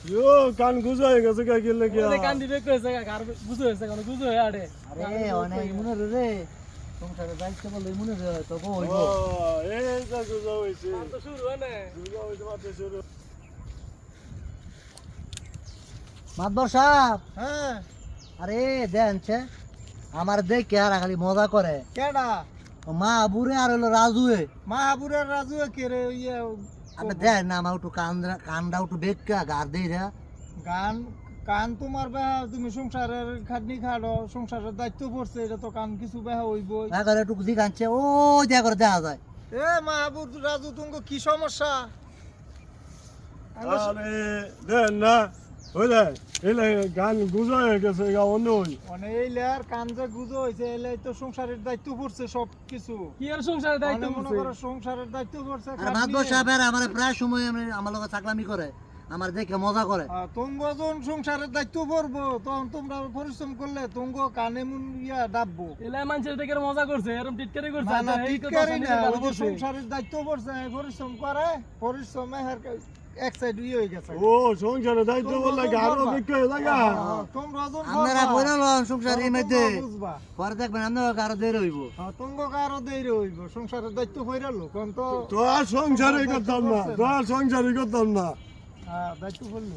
ইয়ো কান গুজা হয়ে গেছে কা গেলে কি ওরে কান দিবে কইছে আর বুঝো হইছে কোন বুঝো হই আড়ে আরে অনেক মনে রে সংসারে দায়িত্ব বলে মনে রে তো হইব ও এই যা গুজা হইছে তো শুরু হয় না গুজা হইছে মাত্র শুরু মাদবর সাহেব হ্যাঁ আরে দেনছে আমার দেখে আর খালি মজা করে কেডা মা বুড়ে আর হলো রাজুয়ে মাহাবুরের রাজু কে রে ইয়ে আপনি দেন না আমার একটু কানটা একটু বেকা গার দেই রে গান কান তোমার বেহা তুমি সংসারের খাটনি খাড়ো সংসারের দায়িত্ব পড়ছে এটা তো কান কিছু বেহা হইবই করে একটু দিক আনছে ও যা করে দেখা যায় এ মাহাবুর রাজু তুমি কি সমস্যা আরে দেন না হইলে এলে গান গুজা হয়ে গেছে গা অন্য হই মানে এই লেয়ার কান যে গুজো হয়েছে এলে তো সংসারের দায়িত্ব পড়ছে সব কিছু কি আর সংসারে দায়িত্ব মনে করছে করো সংসারের দায়িত্ব পড়ছে আর মাদবর সাহেব আর আমার প্রায় সময় আমার লগে চাকলামি করে আমার দেখে মজা করে তোমরা যখন সংসারের দায়িত্ব পড়বো তখন তোমরা পরিশ্রম করলে তোমরা কানে মুন ইয়া ডাববো এলা মানুষের দেখে মজা করছে এরকম টিটকারি করছে না এই কথা টিটকারি শুনে না ভালো ওই যে করছে। সংসারের দায়িত্ব পড়ছে পরিশ্রম করে পরিশ্রমে এক সাইড ইয়ে হয়ে গেছে ও সংসারে দায়িত্ব বললে গারো বিক্রি হয়ে লাগা তোমরা যখন আপনারা বলে লন সংসারের মধ্যে বুঝবা পরে দেখবেন আপনার আরো দেরি হইব তোমরা কারো দেরি হইব সংসারের দায়িত্ব কইরালো কোন তো তো আর সংসারে করতাম না তো আর সংসারে করতাম না দায়িত্ব করলো